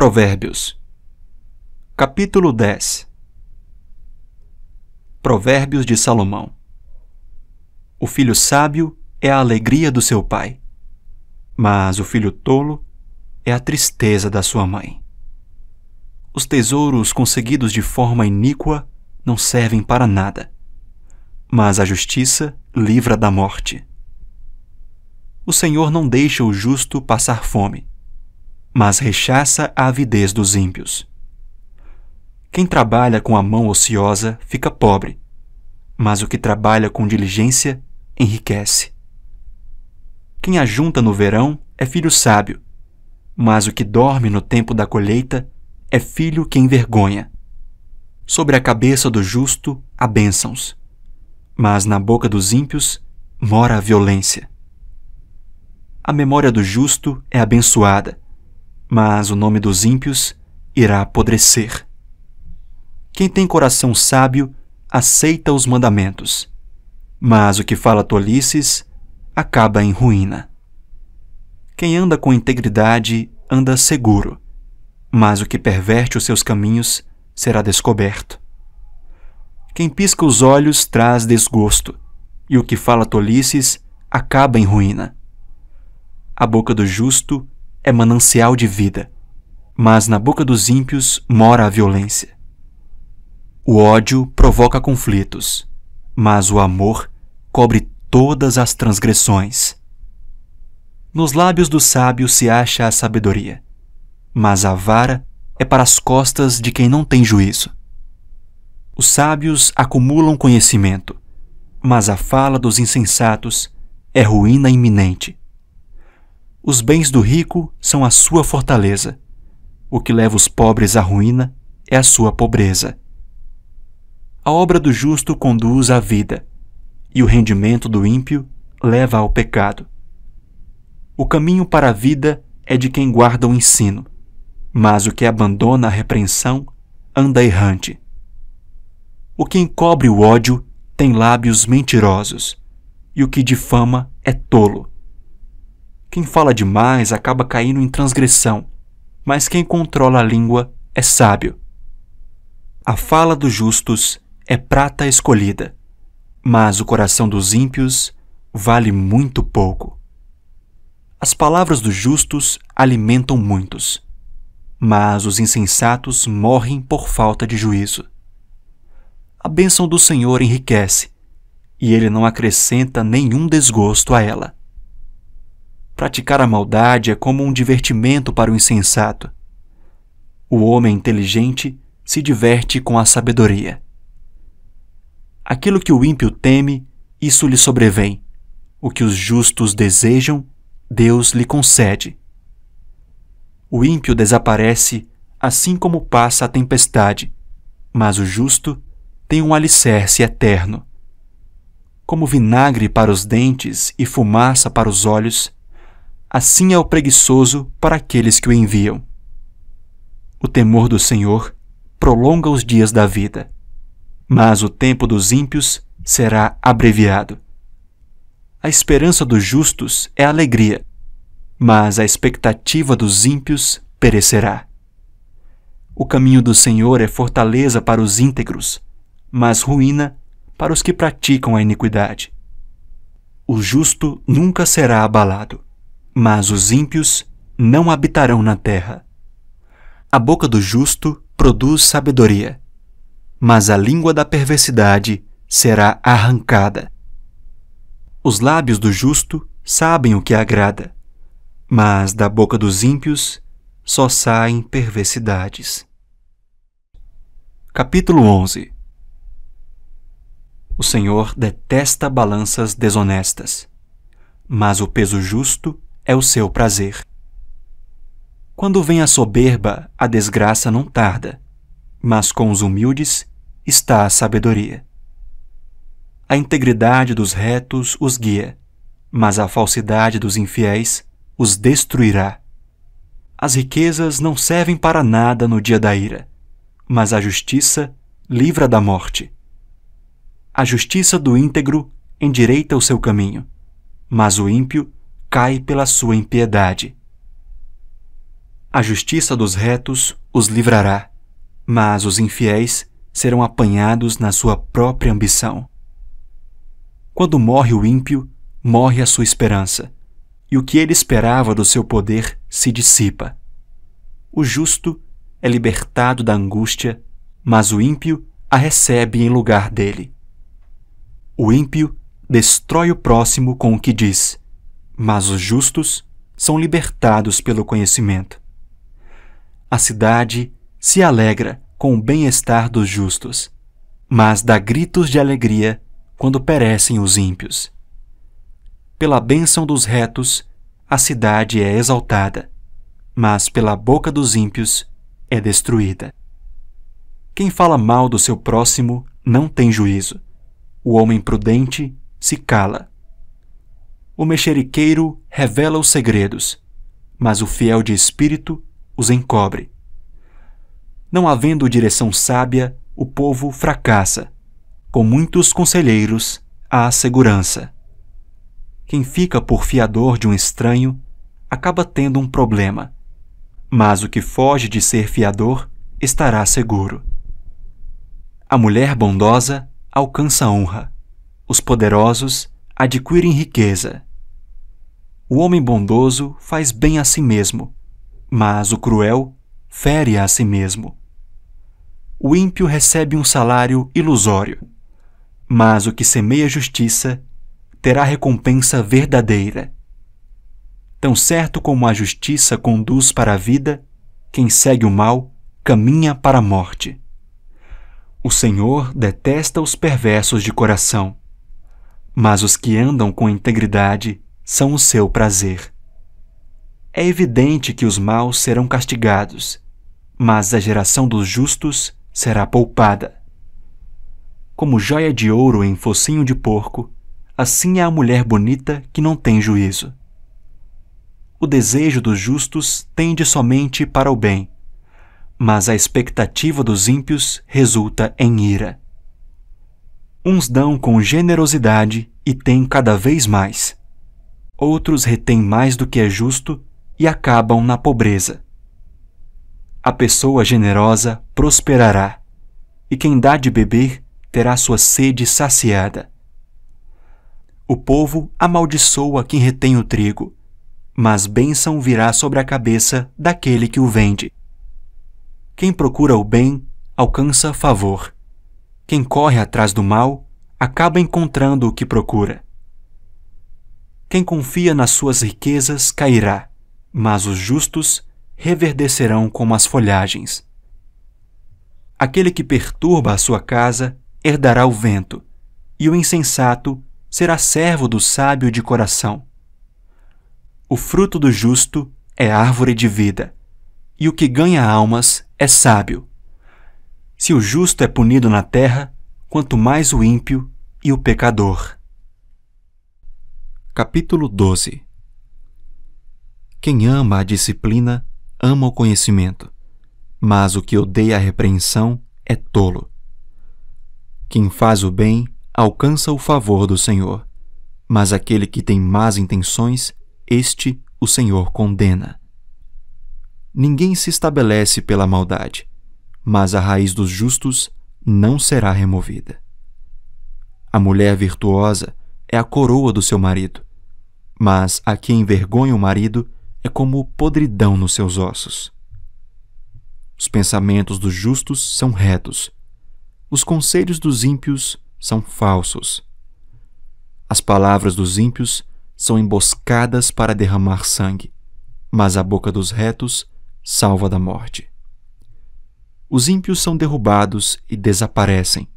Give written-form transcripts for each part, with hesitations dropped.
Provérbios. Capítulo 10. Provérbios de Salomão. O filho sábio é a alegria do seu pai, mas o filho tolo é a tristeza da sua mãe. Os tesouros conseguidos de forma iníqua não servem para nada, mas a justiça livra da morte. O Senhor não deixa o justo passar fome, mas rechaça a avidez dos ímpios. Quem trabalha com a mão ociosa fica pobre, mas o que trabalha com diligência enriquece. Quem ajunta no verão é filho sábio, mas o que dorme no tempo da colheita é filho que envergonha. Sobre a cabeça do justo há bênçãos, mas na boca dos ímpios mora a violência. A memória do justo é abençoada, mas o nome dos ímpios irá apodrecer. Quem tem coração sábio aceita os mandamentos, mas o que fala tolices acaba em ruína. Quem anda com integridade anda seguro, mas o que perverte os seus caminhos será descoberto. Quem pisca os olhos traz desgosto, e o que fala tolices acaba em ruína. A boca do justo é manancial de vida, mas na boca dos ímpios mora a violência. O ódio provoca conflitos, mas o amor cobre todas as transgressões. Nos lábios do sábio se acha a sabedoria, mas a vara é para as costas de quem não tem juízo. Os sábios acumulam conhecimento, mas a fala dos insensatos é ruína iminente. Os bens do rico são a sua fortaleza. O que leva os pobres à ruína é a sua pobreza. A obra do justo conduz à vida, e o rendimento do ímpio leva ao pecado. O caminho para a vida é de quem guarda o ensino, mas o que abandona a repreensão anda errante. O que encobre o ódio tem lábios mentirosos, e o que difama é tolo. Quem fala demais acaba caindo em transgressão, mas quem controla a língua é sábio. A fala dos justos é prata escolhida, mas o coração dos ímpios vale muito pouco. As palavras dos justos alimentam muitos, mas os insensatos morrem por falta de juízo. A bênção do Senhor enriquece, e ele não acrescenta nenhum desgosto a ela. Praticar a maldade é como um divertimento para o insensato. O homem inteligente se diverte com a sabedoria. Aquilo que o ímpio teme, isso lhe sobrevém. O que os justos desejam, Deus lhe concede. O ímpio desaparece assim como passa a tempestade, mas o justo tem um alicerce eterno. Como vinagre para os dentes e fumaça para os olhos, assim é o preguiçoso para aqueles que o enviam. O temor do Senhor prolonga os dias da vida, mas o tempo dos ímpios será abreviado. A esperança dos justos é alegria, mas a expectativa dos ímpios perecerá. O caminho do Senhor é fortaleza para os íntegros, mas ruína para os que praticam a iniquidade. O justo nunca será abalado, mas os ímpios não habitarão na terra. A boca do justo produz sabedoria, mas a língua da perversidade será arrancada. Os lábios do justo sabem o que agrada, mas da boca dos ímpios só saem perversidades. Capítulo 11. O Senhor detesta balanças desonestas, mas o peso justo é o seu prazer. Quando vem a soberba, a desgraça não tarda, mas com os humildes está a sabedoria. A integridade dos retos os guia, mas a falsidade dos infiéis os destruirá. As riquezas não servem para nada no dia da ira, mas a justiça livra da morte. A justiça do íntegro endireita o seu caminho, mas o ímpio cai pela sua impiedade. A justiça dos retos os livrará, mas os infiéis serão apanhados na sua própria ambição. Quando morre o ímpio, morre a sua esperança, e o que ele esperava do seu poder se dissipa. O justo é libertado da angústia, mas o ímpio a recebe em lugar dele. O ímpio destrói o próximo com o que diz, mas os justos são libertados pelo conhecimento. A cidade se alegra com o bem-estar dos justos, mas dá gritos de alegria quando perecem os ímpios. Pela bênção dos retos, a cidade é exaltada, mas pela boca dos ímpios é destruída. Quem fala mal do seu próximo não tem juízo. O homem prudente se cala. O mexeriqueiro revela os segredos, mas o fiel de espírito os encobre. Não havendo direção sábia, o povo fracassa. Com muitos conselheiros, há segurança. Quem fica por fiador de um estranho acaba tendo um problema, mas o que foge de ser fiador estará seguro. A mulher bondosa alcança honra, os poderosos adquirem riqueza. O homem bondoso faz bem a si mesmo, mas o cruel fere a si mesmo. O ímpio recebe um salário ilusório, mas o que semeia justiça terá recompensa verdadeira. Tão certo como a justiça conduz para a vida, quem segue o mal caminha para a morte. O Senhor detesta os perversos de coração, mas os que andam com integridade são o seu prazer. É evidente que os maus serão castigados, mas a geração dos justos será poupada. Como joia de ouro em focinho de porco, assim é a mulher bonita que não tem juízo. O desejo dos justos tende somente para o bem, mas a expectativa dos ímpios resulta em ira. Uns dão com generosidade e têm cada vez mais. Outros retêm mais do que é justo e acabam na pobreza. A pessoa generosa prosperará, e quem dá de beber terá sua sede saciada. O povo amaldiçoa quem retém o trigo, mas bênção virá sobre a cabeça daquele que o vende. Quem procura o bem alcança favor. Quem corre atrás do mal acaba encontrando o que procura. Quem confia nas suas riquezas cairá, mas os justos reverdecerão como as folhagens. Aquele que perturba a sua casa herdará o vento, e o insensato será servo do sábio de coração. O fruto do justo é árvore de vida, e o que ganha almas é sábio. Se o justo é punido na terra, quanto mais o ímpio e o pecador. Capítulo 12. Quem ama a disciplina, ama o conhecimento, mas o que odeia a repreensão é tolo. Quem faz o bem alcança o favor do Senhor, mas aquele que tem más intenções, este o Senhor condena. Ninguém se estabelece pela maldade, mas a raiz dos justos não será removida. A mulher virtuosa é a coroa do seu marido, mas a que envergonha o marido é como podridão nos seus ossos. Os pensamentos dos justos são retos, os conselhos dos ímpios são falsos. As palavras dos ímpios são emboscadas para derramar sangue, mas a boca dos retos salva da morte. Os ímpios são derrubados e desaparecem,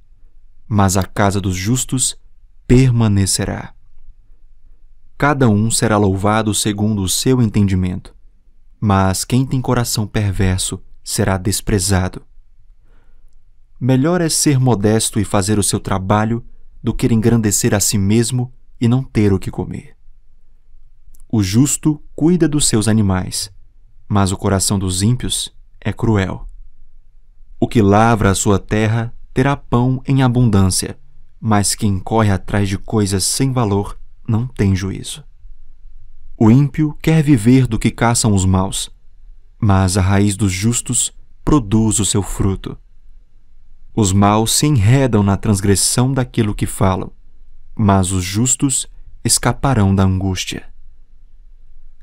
mas a casa dos justos permanecerá. Cada um será louvado segundo o seu entendimento, mas quem tem coração perverso será desprezado. Melhor é ser modesto e fazer o seu trabalho do que engrandecer a si mesmo e não ter o que comer. O justo cuida dos seus animais, mas o coração dos ímpios é cruel. O que lavra a sua terra terá pão em abundância, mas quem corre atrás de coisas sem valor não tem juízo. O ímpio quer viver do que caçam os maus, mas a raiz dos justos produz o seu fruto. Os maus se enredam na transgressão daquilo que falam, mas os justos escaparão da angústia.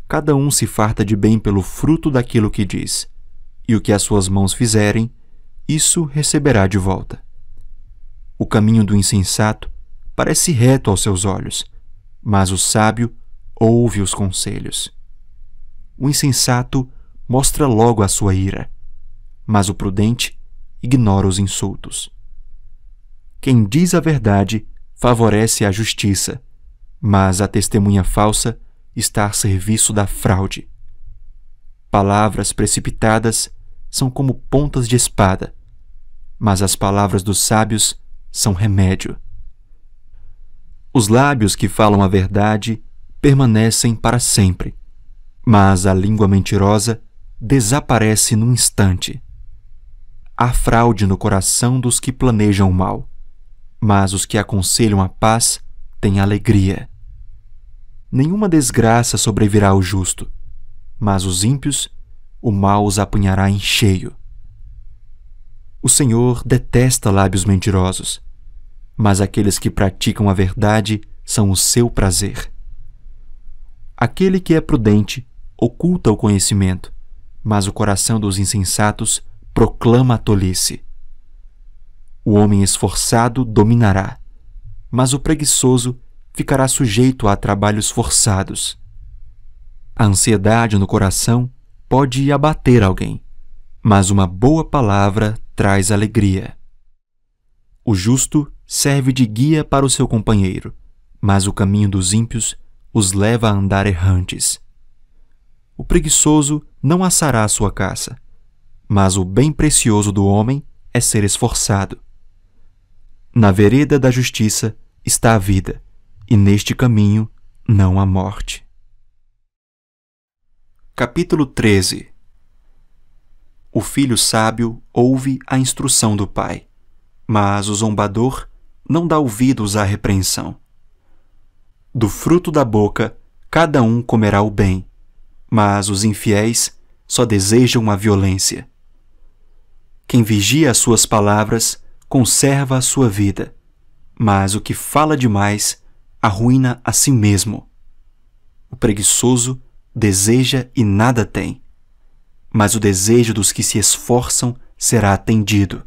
Cada um se farta de bem pelo fruto daquilo que diz, e o que as suas mãos fizerem, isso receberá de volta. O caminho do insensato parece reto aos seus olhos, mas o sábio ouve os conselhos. O insensato mostra logo a sua ira, mas o prudente ignora os insultos. Quem diz a verdade favorece a justiça, mas a testemunha falsa está a serviço da fraude. Palavras precipitadas são como pontas de espada, mas as palavras dos sábios são remédio. Os lábios que falam a verdade permanecem para sempre, mas a língua mentirosa desaparece num instante. Há fraude no coração dos que planejam o mal, mas os que aconselham a paz têm alegria. Nenhuma desgraça sobrevirá ao justo, mas os ímpios, o mal os apanhará em cheio. O Senhor detesta lábios mentirosos, mas aqueles que praticam a verdade são o seu prazer. Aquele que é prudente oculta o conhecimento, mas o coração dos insensatos proclama a tolice. O homem esforçado dominará, mas o preguiçoso ficará sujeito a trabalhos forçados. A ansiedade no coração pode abater alguém, mas uma boa palavra traz alegria. O justo serve de guia para o seu companheiro, mas o caminho dos ímpios os leva a andar errantes. O preguiçoso não assará a sua caça, mas o bem precioso do homem é ser esforçado. Na vereda da justiça está a vida, e neste caminho não há morte. Capítulo 13. O filho sábio ouve a instrução do pai, mas o zombador não dá ouvidos à repreensão. Do fruto da boca cada um comerá o bem, mas os infiéis só desejam a violência. Quem vigia as suas palavras conserva a sua vida, mas o que fala demais arruína a si mesmo. O preguiçoso deseja e nada tem, mas o desejo dos que se esforçam será atendido.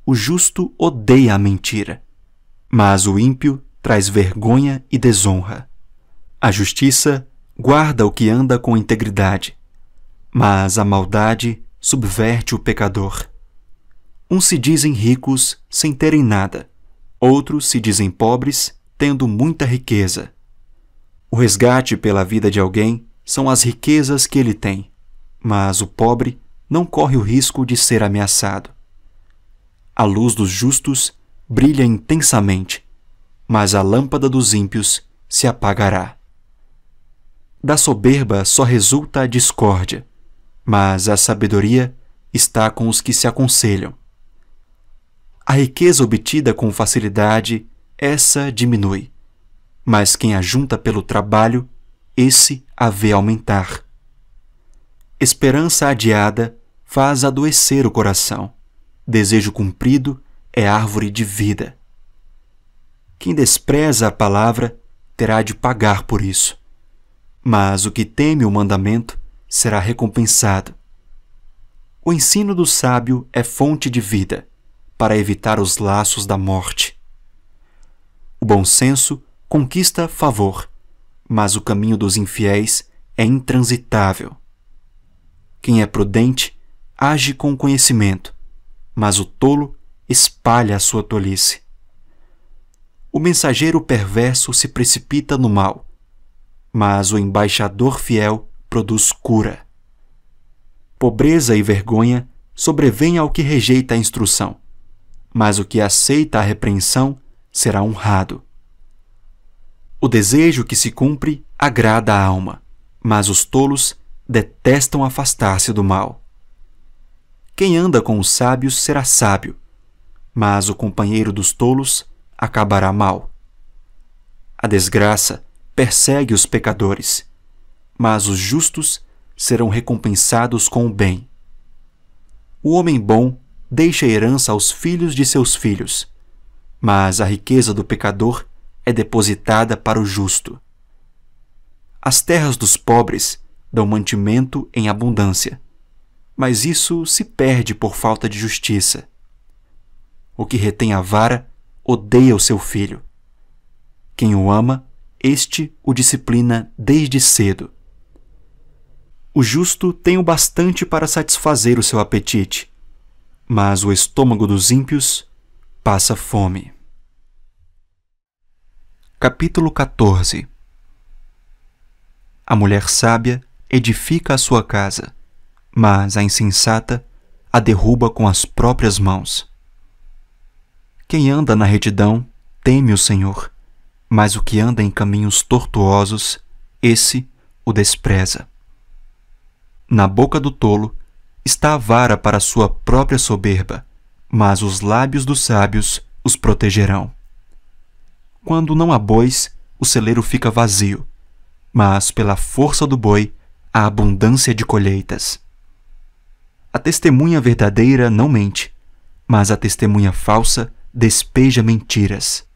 O justo odeia a mentira, mas o ímpio traz vergonha e desonra. A justiça guarda o que anda com integridade, mas a maldade subverte o pecador. Uns se dizem ricos sem terem nada, outros se dizem pobres tendo muita riqueza. O resgate pela vida de alguém são as riquezas que ele tem, mas o pobre não corre o risco de ser ameaçado. A luz dos justos brilha intensamente, mas a lâmpada dos ímpios se apagará. Da soberba só resulta a discórdia, mas a sabedoria está com os que se aconselham. A riqueza obtida com facilidade, essa diminui, mas quem ajunta pelo trabalho, esse a vê aumentar. Esperança adiada faz adoecer o coração. Desejo cumprido é árvore de vida. Quem despreza a palavra terá de pagar por isso, mas o que teme o mandamento será recompensado. O ensino do sábio é fonte de vida, para evitar os laços da morte. O bom senso conquista favor, mas o caminho dos infiéis é intransitável. Quem é prudente age com conhecimento, mas o tolo espalha a sua tolice. O mensageiro perverso se precipita no mal, mas o embaixador fiel produz cura. Pobreza e vergonha sobrevêm ao que rejeita a instrução, mas o que aceita a repreensão será honrado. O desejo que se cumpre agrada a alma, mas os tolos detestam afastar-se do mal. Quem anda com os sábios será sábio, mas o companheiro dos tolos acabará mal. A desgraça persegue os pecadores, mas os justos serão recompensados com o bem. O homem bom deixa herança aos filhos de seus filhos, mas a riqueza do pecador é depositada para o justo. As terras dos pobres dão mantimento em abundância, mas isso se perde por falta de justiça. O que retém a vara odeia o seu filho. Quem o ama, este o disciplina desde cedo. O justo tem o bastante para satisfazer o seu apetite, mas o estômago dos ímpios passa fome. Capítulo 14. A mulher sábia edifica a sua casa, mas a insensata a derruba com as próprias mãos. Quem anda na retidão teme o Senhor, mas o que anda em caminhos tortuosos, esse o despreza. Na boca do tolo está a vara para sua própria soberba, mas os lábios dos sábios os protegerão. Quando não há bois, o celeiro fica vazio, mas pela força do boi há abundância de colheitas. A testemunha verdadeira não mente, mas a testemunha falsa despeja mentiras.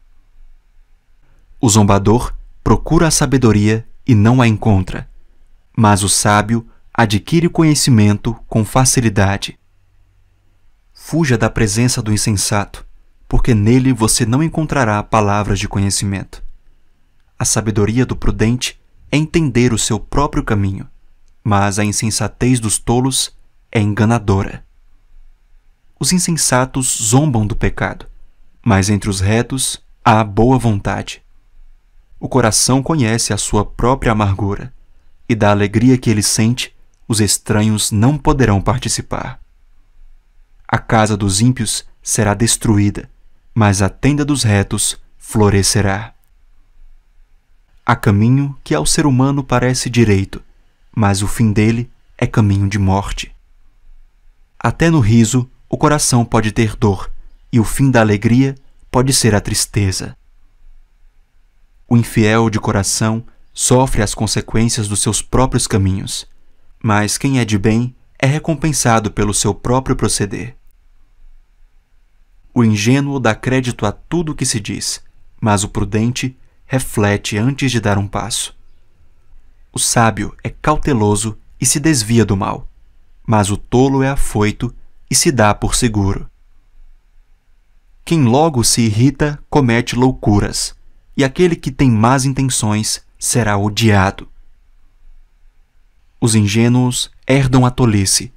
O zombador procura a sabedoria e não a encontra, mas o sábio adquire conhecimento com facilidade. Fuja da presença do insensato, porque nele você não encontrará palavras de conhecimento. A sabedoria do prudente é entender o seu próprio caminho, mas a insensatez dos tolos é enganadora. Os insensatos zombam do pecado, mas entre os retos há boa vontade. O coração conhece a sua própria amargura, e da alegria que ele sente, os estranhos não poderão participar. A casa dos ímpios será destruída, mas a tenda dos retos florescerá. Há caminho que ao ser humano parece direito, mas o fim dele é caminho de morte. Até no riso o coração pode ter dor, e o fim da alegria pode ser a tristeza. O infiel de coração sofre as consequências dos seus próprios caminhos, mas quem é de bem é recompensado pelo seu próprio proceder. O ingênuo dá crédito a tudo o que se diz, mas o prudente reflete antes de dar um passo. O sábio é cauteloso e se desvia do mal, mas o tolo é afoito e se dá por seguro. Quem logo se irrita comete loucuras, e aquele que tem más intenções será odiado. Os ingênuos herdam a tolice,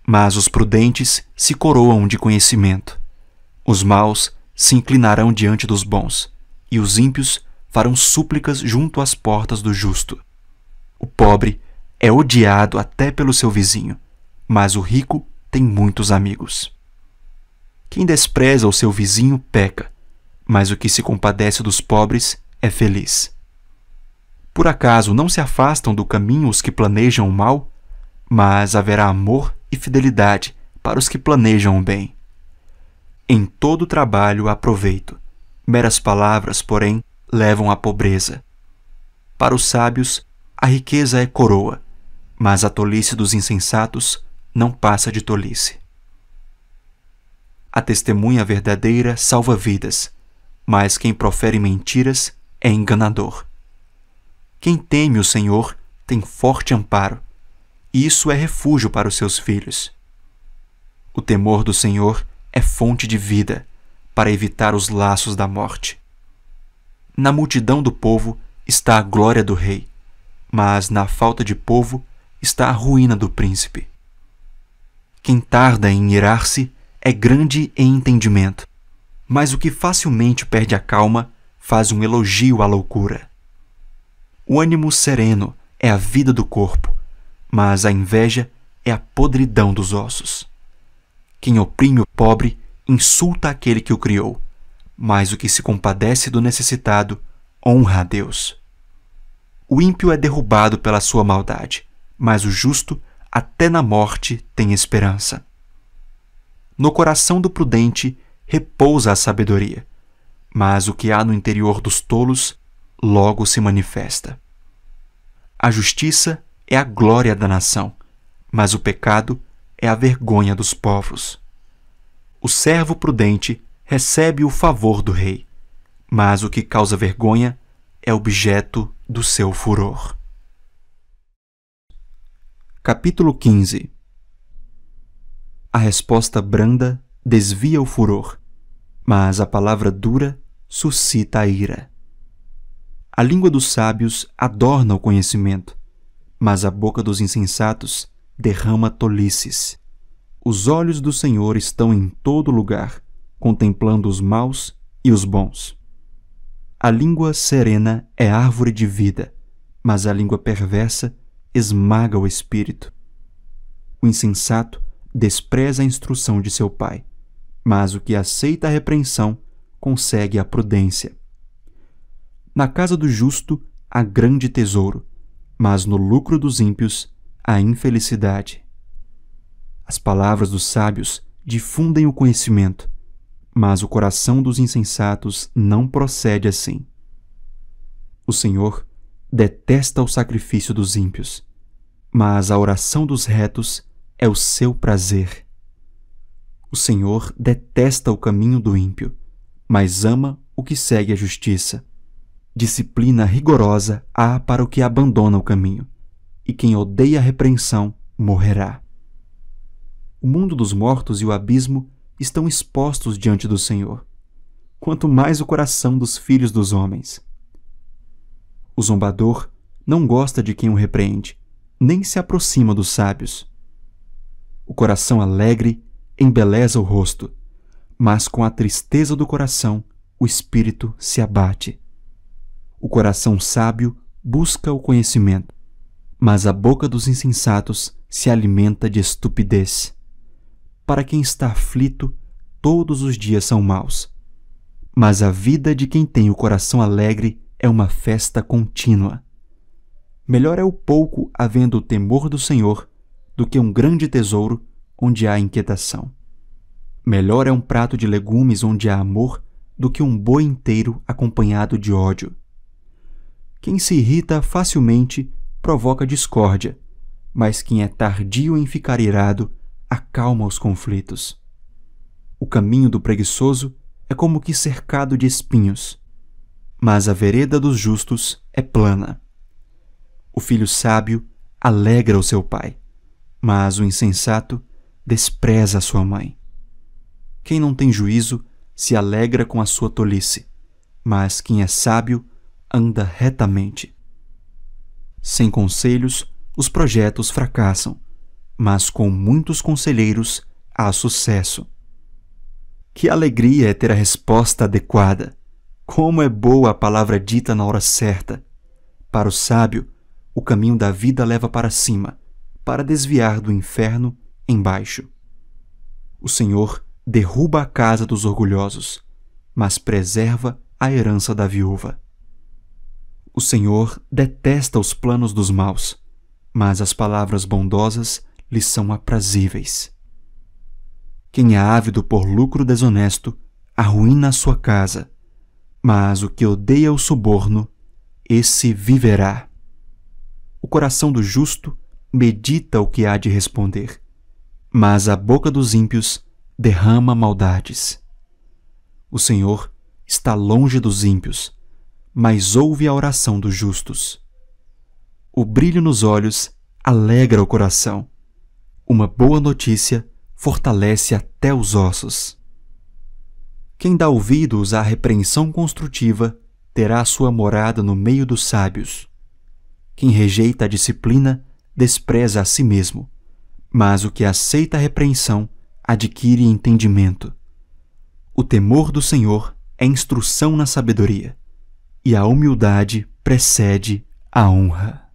mas os prudentes se coroam de conhecimento. Os maus se inclinarão diante dos bons, e os ímpios farão súplicas junto às portas do justo. O pobre é odiado até pelo seu vizinho, mas o rico tem muitos amigos. Quem despreza o seu vizinho peca, mas o que se compadece dos pobres é feliz. Por acaso não se afastam do caminho os que planejam o mal? Mas haverá amor e fidelidade para os que planejam o bem. Em todo trabalho há proveito. Meras palavras, porém, levam à pobreza. Para os sábios, a riqueza é coroa, mas a tolice dos insensatos não passa de tolice. A testemunha verdadeira salva vidas, mas quem profere mentiras é enganador. Quem teme o Senhor tem forte amparo, e isso é refúgio para os seus filhos. O temor do Senhor é fonte de vida, para evitar os laços da morte. Na multidão do povo está a glória do rei, mas na falta de povo está a ruína do príncipe. Quem tarda em irar-se é grande em entendimento, mas o que facilmente perde a calma faz um elogio à loucura. O ânimo sereno é a vida do corpo, mas a inveja é a podridão dos ossos. Quem oprime o pobre insulta aquele que o criou, mas o que se compadece do necessitado honra a Deus. O ímpio é derrubado pela sua maldade, mas o justo até na morte tem esperança. No coração do prudente repousa a sabedoria, mas o que há no interior dos tolos logo se manifesta. A justiça é a glória da nação, mas o pecado é a vergonha dos povos. O servo prudente recebe o favor do rei, mas o que causa vergonha é objeto do seu furor. Capítulo 15. A resposta branda desvia o furor, mas a palavra dura suscita a ira. A língua dos sábios adorna o conhecimento, mas a boca dos insensatos derrama tolices. Os olhos do Senhor estão em todo lugar, contemplando os maus e os bons. A língua serena é árvore de vida, mas a língua perversa esmaga o espírito. O insensato despreza a instrução de seu pai, mas o que aceita a repreensão consegue a prudência. Na casa do justo há grande tesouro, mas no lucro dos ímpios há infelicidade. As palavras dos sábios difundem o conhecimento, mas o coração dos insensatos não procede assim. O Senhor detesta o sacrifício dos ímpios, mas a oração dos retos é o seu prazer. O Senhor detesta o caminho do ímpio, mas ama o que segue a justiça. Disciplina rigorosa há para o que abandona o caminho, e quem odeia a repreensão morrerá. O mundo dos mortos e o abismo estão expostos diante do Senhor, quanto mais o coração dos filhos dos homens. O zombador não gosta de quem o repreende, nem se aproxima dos sábios. O coração alegre embeleza o rosto, mas com a tristeza do coração o espírito se abate. O coração sábio busca o conhecimento, mas a boca dos insensatos se alimenta de estupidez. Para quem está aflito, todos os dias são maus, mas a vida de quem tem o coração alegre é uma festa contínua. Melhor é o pouco havendo o temor do Senhor do que um grande tesouro onde há inquietação. Melhor é um prato de legumes onde há amor do que um boi inteiro acompanhado de ódio. Quem se irrita facilmente provoca discórdia, mas quem é tardio em ficar irado acalma os conflitos. O caminho do preguiçoso é como que cercado de espinhos, mas a vereda dos justos é plana. O filho sábio alegra o seu pai, mas o insensato despreza a sua mãe. Quem não tem juízo se alegra com a sua tolice, mas quem é sábio anda retamente. Sem conselhos, os projetos fracassam, mas com muitos conselheiros há sucesso. Que alegria é ter a resposta adequada! Como é boa a palavra dita na hora certa! Para o sábio, o caminho da vida leva para cima, para desviar do inferno embaixo. O Senhor derruba a casa dos orgulhosos, mas preserva a herança da viúva. O Senhor detesta os planos dos maus, mas as palavras bondosas lhes são aprazíveis. Quem é ávido por lucro desonesto arruína a sua casa, mas o que odeia o suborno, esse viverá. O coração do justo medita o que há de responder, mas a boca dos ímpios derrama maldades. O Senhor está longe dos ímpios, mas ouve a oração dos justos. O brilho nos olhos alegra o coração. Uma boa notícia fortalece até os ossos. Quem dá ouvidos à repreensão construtiva terá sua morada no meio dos sábios. Quem rejeita a disciplina despreza a si mesmo, mas o que aceita a repreensão adquire entendimento. O temor do Senhor é instrução na sabedoria, e a humildade precede a honra.